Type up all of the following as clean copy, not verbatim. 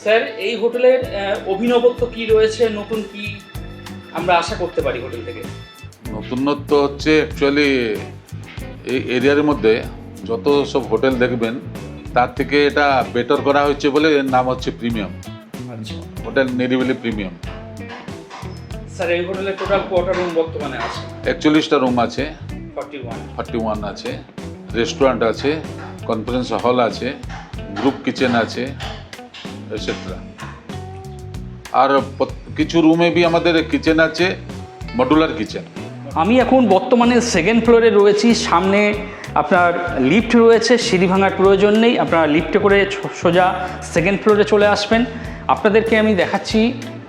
Sir এই হোটেলের অভিনবত্ব কি রয়েছে, নতুন কি আমরা আশা করতে পারি হোটেল থেকে? নতুনত্ব হচ্ছে অ্যাকচুয়ালি এই এরিয়ার মধ্যে যত সব হোটেল দেখবেন তার থেকে এটা বেটার করা হয়েছে বলে এর নাম হচ্ছে প্রিমিয়াম। আচ্ছা হোটেল নিরিবিলি প্রিমিয়াম। স্যার এই হোটেলে টোটাল কটা রুম বর্তমানে আছে? 41টা রুম আছে, 41 আছে, রেস্টুরেন্ট আছে, কনফারেন্স হল আছে, গ্রুপ কিচেন আছে এটসেট্রা। আর কিছু রুমে বি আমাদের কিচেন আছে, মডুলার কিচেন। আমি এখন বর্তমানে সেকেন্ড ফ্লোরে রয়েছি। সামনে আপনার লিফট রয়েছে, সিঁড়ি ভাঙার প্রয়োজন নেই, আপনারা লিফটে করে সোজা সেকেন্ড ফ্লোরে চলে আসবেন। আপনাদেরকে আমি দেখাচ্ছি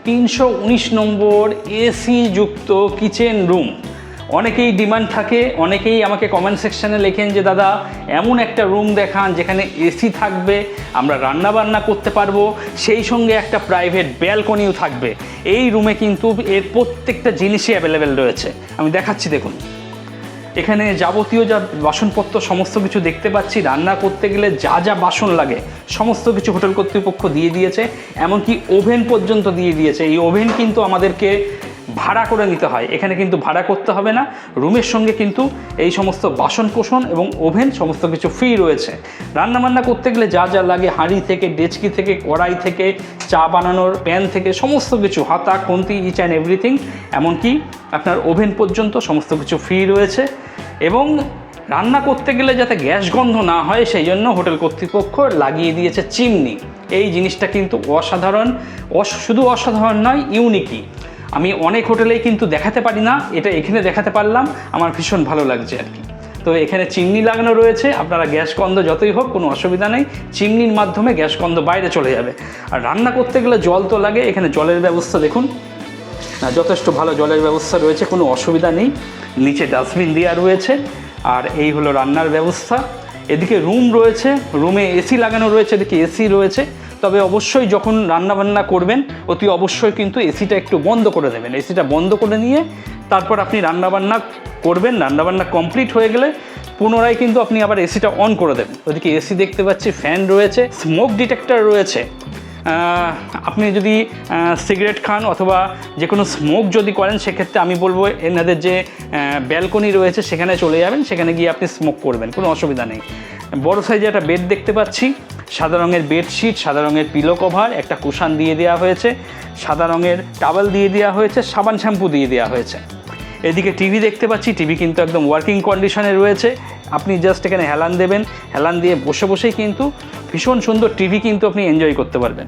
319 নম্বর এসি যুক্ত কিচেন রুম। অনেকেই ডিমান্ড থাকে, অনেকেই আমাকে কমেন্ট সেকশানে লেখেন যে দাদা এমন একটা রুম দেখান যেখানে এসি থাকবে, আমরা রান্না বান্না করতে পারবো, সেই সঙ্গে একটা প্রাইভেট ব্যালকনিও থাকবে। এই রুমে কিন্তু এর প্রত্যেকটা জিনিসই অ্যাভেলেবেল রয়েছে। আমি দেখাচ্ছি, দেখুন এখানে যাবতীয় যা বাসনপত্র সমস্ত কিছু দেখতে পাচ্ছি। রান্না করতে গেলে যা যা বাসন লাগে সমস্ত কিছু হোটেল কর্তৃপক্ষ দিয়ে দিয়েছে, এমনকি ওভেন পর্যন্ত দিয়ে দিয়েছে। এই ওভেন কিন্তু আমাদেরকে ভাড়া করে নিতে হয়, এখানে কিন্তু ভাড়া করতে হবে না। রুমের সঙ্গে কিন্তু এই সমস্ত বাসন কোসন এবং ওভেন সমস্ত কিছু ফ্রি রয়েছে। রান্নাবান্না করতে গেলে যা যা লাগে, হাঁড়ি থেকে, ডেচকি থেকে, কড়াই থেকে, চা বানানোর প্যান থেকে সমস্ত কিছু, হাতা খুন্তি, ইচ অ্যান্ড এভরিথিং, এমনকি আপনার ওভেন পর্যন্ত সমস্ত কিছু ফ্রি রয়েছে। এবং রান্না করতে গেলে যাতে গ্যাস গন্ধ না হয় সেই জন্য হোটেল কর্তৃপক্ষ লাগিয়ে দিয়েছে চিমনি। এই জিনিসটা কিন্তু অসাধারণ, শুধু অসাধারণ নয়, ইউনিকই। আমি অনেক হোটেলেই কিন্তু দেখাতে পারি না, এটা এখানে দেখাতে পারলাম, আমার ভীষণ ভালো লাগছে আর কি। তো এখানে চিমনি লাগানো রয়েছে, আপনারা গ্যাস গন্ধ যতই হোক কোনো অসুবিধা নেই, চিমনির মাধ্যমে গ্যাস গন্ধ বাইরে চলে যাবে। আর রান্না করতে গেলে জল তো লাগে, এখানে জলের ব্যবস্থা দেখুন, যথেষ্ট ভালো জলের ব্যবস্থা রয়েছে, কোনো অসুবিধা নেই। নিচে ডাস্টবিন দেওয়া রয়েছে। আর এই হলো রান্নার ব্যবস্থা। এদিকে রুম রয়েছে, রুমে এসি লাগানো রয়েছে, এদিকে এসি রয়েছে। তবে অবশ্যই যখন রান্নাবান্না করবেন অতি অবশ্যই কিন্তু এসিটা একটু বন্ধ করে দেবেন। এসিটা বন্ধ করে নিয়ে তারপর আপনি রান্নাবান্না করবেন। রান্নাবান্না কমপ্লিট হয়ে গেলে পুনরায় কিন্তু আপনি আবার এসিটা অন করে দেবেন। ওদিকে এসি দেখতে পাচ্ছি, ফ্যান রয়েছে, স্মোক ডিটেক্টর রয়েছে। আপনি যদি সিগারেট খান অথবা যে কোনো স্মোক যদি করেন সেক্ষেত্রে আমি বলবো এনাদের যে ব্যালকনি রয়েছে সেখানে চলে যাবেন, সেখানে গিয়ে আপনি স্মোক করবেন, কোনো অসুবিধা নেই। বড় সাইজে একটা বেড দেখতে পাচ্ছি, সাদা রঙের বেডশিট, সাদা রঙের পিলো কভার, একটা কুশান দিয়ে দেওয়া হয়েছে, সাদা রঙের টাওয়েল দিয়ে দেওয়া হয়েছে, সাবান শ্যাম্পু দিয়ে দেওয়া হয়েছে। এদিকে টিভি দেখতে পাচ্ছি, টিভি কিন্তু একদম ওয়ার্কিং কন্ডিশনে রয়েছে। আপনি জাস্ট এখানে হেলান দেবেন, হেলান দিয়ে বসে বসেই কিন্তু ভীষণ সুন্দর টিভি কিন্তু আপনি এনজয় করতে পারবেন।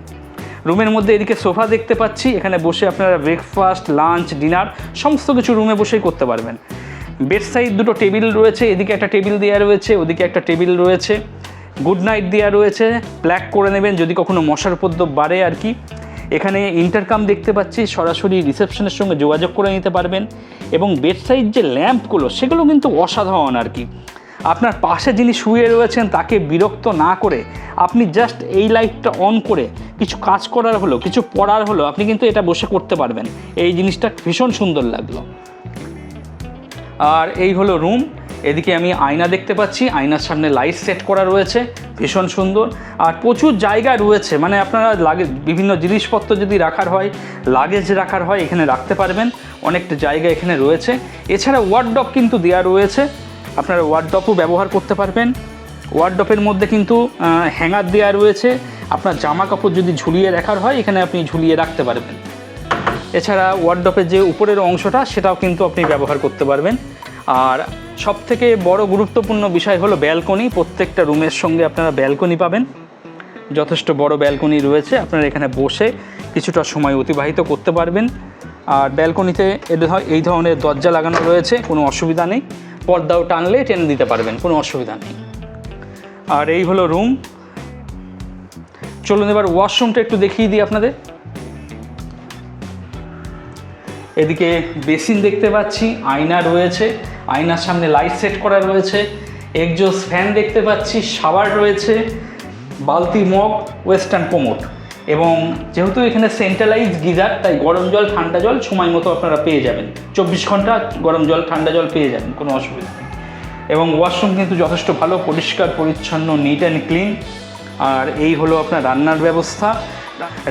রুমের মধ্যে এদিকে সোফা দেখতে পাচ্ছি, এখানে বসে আপনারা ব্রেকফাস্ট, লাঞ্চ, ডিনার সমস্ত কিছু রুমে বসেই করতে পারবেন। বেড সাইড দুটো টেবিল রয়েছে, এদিকে একটা টেবিল দেওয়া রয়েছে, ওদিকে একটা টেবিল রয়েছে। গুড নাইট দেওয়া রয়েছে, প্ল্যাক করে নেবেন যদি কখনো মশার উপদ্রব বাড়ে আর কি। এখানে ইন্টারকাম দেখতে পাচ্ছি, সরাসরি রিসেপশনের সঙ্গে যোগাযোগ করে নিতে পারবেন। এবং বেড সাইড যে ল্যাম্পগুলো সেগুলো কিন্তু অসাধারণ আর কি। আপনার পাশে যিনি শুয়ে রয়েছেন তাকে বিরক্ত না করে আপনি জাস্ট এই লাইটটা অন করে কিছু কাজ করার হলো, কিছু পড়ার হলো, আপনি কিন্তু এটা বসে করতে পারবেন। এই জিনিসটা ভীষণ সুন্দর লাগলো। আর এই হলো রুম। এদিকে আমি আয়না দেখতে পাচ্ছি, আয়নার সামনে লাইট সেট করা রয়েছে, ভীষণ সুন্দর। আর প্রচুর জায়গা রয়েছে, মানে আপনারা বিভিন্ন জিনিসপত্র যদি রাখার হয়, লাগেজ রাখার হয়, এখানে রাখতে পারবেন, অনেকটা জায়গা এখানে রয়েছে। এছাড়া ওয়ার্ডরোব কিন্তু দেওয়া রয়েছে, আপনারা ওয়ার্ডরোবও ব্যবহার করতে পারবেন। ওয়ার্ডরোবের মধ্যে কিন্তু হ্যাঙ্গার দেওয়া রয়েছে, আপনার জামা কাপড় যদি ঝুলিয়ে রাখার হয় এখানে আপনি ঝুলিয়ে রাখতে পারবেন। এছাড়া ওয়ার্ডরোবের যে উপরের অংশটা সেটাও কিন্তু আপনি ব্যবহার করতে পারবেন। আর সবথেকে বড় গুরুত্বপূর্ণ বিষয় হলো ব্যালকনি। প্রত্যেকটা রুমের সঙ্গে আপনারা ব্যালকনি পাবেন, যথেষ্ট বড় ব্যালকনি রয়েছে, আপনারা এখানে বসে কিছুটা সময় অতিবাহিত করতে পারবেন। আর ব্যালকনিতে এই ধরনের দরজা লাগানো রয়েছে, কোনো অসুবিধা নেই, পর্দাও টানলে টেনে দিতে পারবেন, কোনো অসুবিধা নেই। আর এই হলো রুম। চলুন এবার ওয়াশরুমটা একটু দেখিয়ে দিই আপনাদের। এদিকে বেসিন দেখতে পাচ্ছি, আয়না রয়েছে, আয়নার সামনে লাইট সেট করা রয়েছে, এক্সজস্ট ফ্যান দেখতে পাচ্ছি, শাওয়ার রয়েছে, বালতি, মগ, ওয়েস্টার্ন কোমোড। এবং যেহেতু এখানে সেন্ট্রালাইজ গিজার, তাই গরম জল ঠান্ডা জল সময় মতো আপনারা পেয়ে যাবেন, 24 ঘন্টা গরম জল ঠান্ডা জল পেয়ে যাবেন, কোনো অসুবিধা নেই। এবং ওয়াশরুম কিন্তু যথেষ্ট ভালো, পরিষ্কার পরিচ্ছন্ন, নিট অ্যান্ড ক্লিন। আর এই হলো আপনার রান্নার ব্যবস্থা।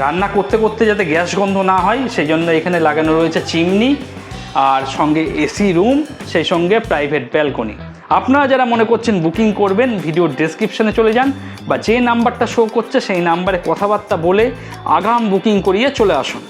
রান্না করতে করতে যাতে গ্যাস গন্ধ না হয় সেই জন্য এখানে লাগানো রয়েছে চিমনি, আর সঙ্গে এসি রুম, সেই সঙ্গে প্রাইভেট ব্যালকনি। আপনারা যারা মনে করছেন বুকিং করবেন, ভিডিওর ডেসক্রিপশনে চলে যান বা যে নাম্বারটা শো করছে সেই নাম্বারে কথাবার্তা বলে আগাম বুকিং করিয়ে চলে আসুন।